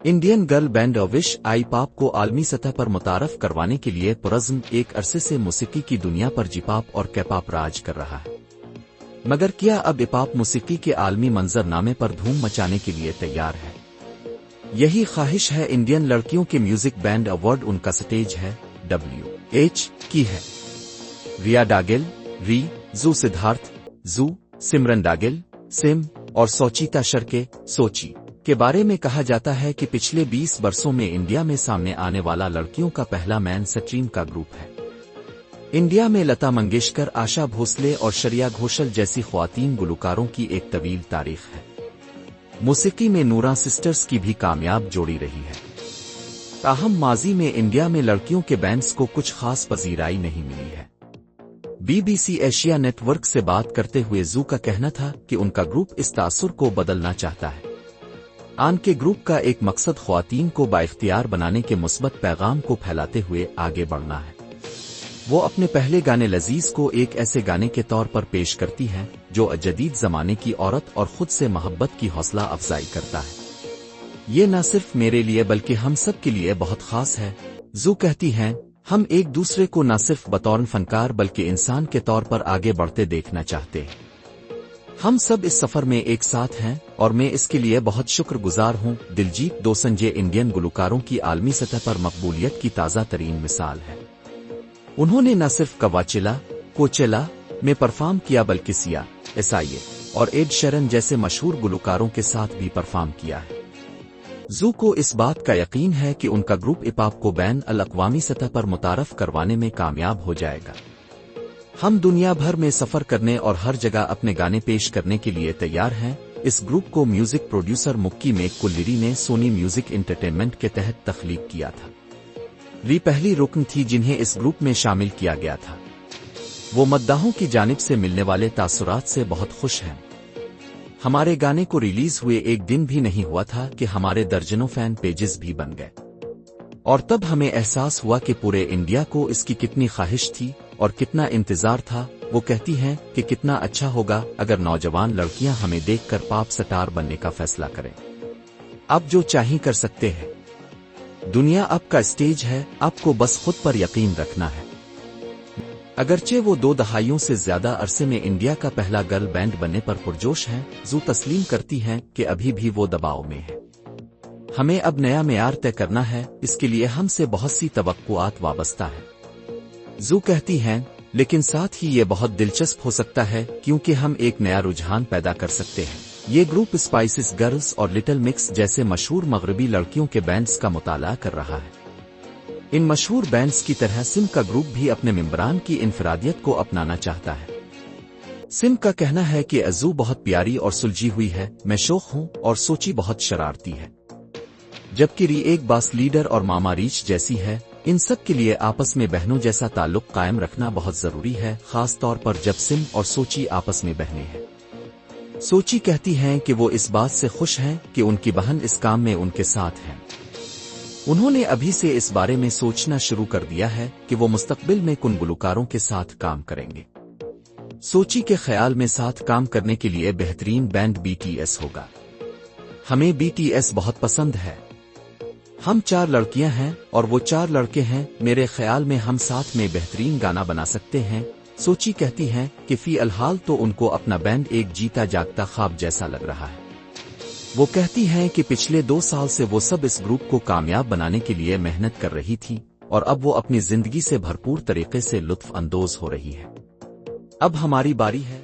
Indian girl band wish I pop को आलमी सतह पर मुतारफ करवाने के लिए पुरज़्म एक अरसे से मौसीकी की दुनिया पर जिपॉप और कैपॉप राज कर रहा है। मगर क्या अब हिप-हॉप मौसीकी के आलमी मंजरनामे पर धूम मचाने के लिए तैयार है? यही ख्वाहिश है इंडियन लड़कियों के म्यूजिक बैंड अवार्ड उनका स्टेज है WH की है। रिया डागिल, री, जू सिद्धार्थ, जू, सिमरन डागिल, सिम और सोचिता शर्के, सोची के बारे में कहा जाता है कि पिछले 20 वर्षों में इंडिया में सामने आने वाला लड़कियों का पहला मेन स्ट्रीम का ग्रुप है। इंडिया में लता मंगेशकर, आशा भोसले और श्रेया घोषाल जैसी ख्वातीन गुलकारों की एक तवील तारीख है। मौसीकी में नूरा सिस्टर्स की भी कामयाब जोड़ी रही है। ताहम माजी में इंडिया में लड़कियों के बैंड्स को कुछ खास पजीराई नहीं मिली है। BBC एशिया नेटवर्क से बात करते हुए जू का कहना था कि उनका ग्रुप इस तासुर को बदलना चाहता है। आन के ग्रुप का एक मकसद ख्वातीन को बाइख्तियार बनाने के मुस्बत पैगाम को फैलाते हुए आगे बढ़ना है। वो अपने पहले गाने लजीज को एक ऐसे गाने के तौर पर पेश करती हैं जो जदीद जमाने की औरत और खुद से मोहब्बत की हौसला अफजाई करता है। ये न सिर्फ मेरे लिए बल्कि हम सब के लिए बहुत खास है। जू कहती हैं, हम एक दूसरे को न सिर्फ बतौर फनकार बल्कि इंसान के तौर पर आगे बढ़ते देखना चाहते हैं। हम सब इस सफर में एक साथ हैं और मैं इसके लिए बहुत शुक्रगुजार हूं। दिलजीत दोसांझ इंडियन गुलकारों की आलमी सतह पर मकबूलियत की ताज़ा तरीन मिसाल है। उन्होंने न सिर्फ कवाचेला, कोचेला में परफॉर्म किया बल्कि सिया, SIA और एड शेरन जैसे मशहूर गुलकारों के साथ भी परफॉर्म किया है। जू को इस बात का यकीन है कि उनका ग्रुप हिप-हॉप को बैन अल-अक़वामी सतह पर मुतारफ करवाने में कामयाब हो जाएगा। हम दुनिया भर में सफर करने और हर जगह अपने गाने पेश करने के लिए तैयार हैं। इस ग्रुप को म्यूजिक प्रोड्यूसर मुक्की मेक कुल्लिरी ने सोनी म्यूजिक एंटरटेनमेंट के तहत तख्लीक किया था। री पहली रुकन थी जिन्हें इस ग्रुप में शामिल किया गया था। वो मद्दाहों की जानिब से मिलने वाले तासुरात से बहुत खुश हैं। हमारे गाने को रिलीज हुए एक दिन भी नहीं हुआ था कि हमारे दर्जनों फैन पेजेस भी बन गए और तब हमें एहसास हुआ कि पूरे इंडिया को इसकी कितनी ख्वाहिश थी और कितना इंतजार था। वो कहती हैं कि कितना अच्छा होगा अगर नौजवान लड़कियां हमें देखकर पॉप स्टार बनने का फैसला करें। आप जो चाहें कर सकते हैं। दुनिया आपका स्टेज है, आपको बस खुद पर यकीन रखना है। अगरचे वो 2 दहाइयों से ज्यादा अरसे में इंडिया का पहला गर्ल बैंड बनने पर पुरजोश हैं, जू तस्लीम करती हैं कि अभी भी वो दबाव में है। हमें अब नया मेयार तय करना है, इसके लिए हमसे बहुत सी तवक्कुआत वाबस्ता है। जू कहती हैं, लेकिन साथ ही ये बहुत दिलचस्प हो सकता है क्योंकि हम एक नया रुझान पैदा कर सकते हैं। ये ग्रुप स्पाइसेस गर्ल्स और लिटिल मिक्स जैसे मशहूर मगरबी लड़कियों के बैंड्स का मुताला कर रहा है। इन मशहूर बैंड्स की तरह सिम का ग्रुप भी अपने मेंबरान की इनफरादियत को अपनाना चाहता है। सिम का कहना है कि अजू बहुत प्यारी और सुलझी हुई है, मैं शोख हूँ और सोची बहुत शरारती है, जबकि री एक बास लीडर और मामा रीच जैसी है। इन सब के लिए आपस में बहनों जैसा ताल्लुक कायम रखना बहुत जरूरी है, खास तौर पर जब सिम और सोची आपस में बहनें हैं। सोची कहती हैं कि वो इस बात से खुश हैं कि उनकी बहन इस काम में उनके साथ है। उन्होंने अभी से इस बारे में सोचना शुरू कर दिया है कि वो मुस्तकबिल में कुन गुलकारों के साथ काम करेंगे। सोची के ख्याल में साथ काम करने के लिए बेहतरीन बैंड BTS होगा। हमें BTS बहुत पसंद है। हम 4 लड़कियां हैं और वो 4 लड़के हैं। मेरे ख्याल में हम साथ में बेहतरीन गाना बना सकते हैं। सोची कहती हैं कि फिलहाल तो उनको अपना बैंड एक जीता जागता ख्वाब जैसा लग रहा है। वो कहती हैं कि पिछले 2 साल से वो सब इस ग्रुप को कामयाब बनाने के लिए मेहनत कर रही थी और अब वो अपनी जिंदगी से भरपूर तरीके से लुत्फ अंदोज हो रही है। अब हमारी बारी है।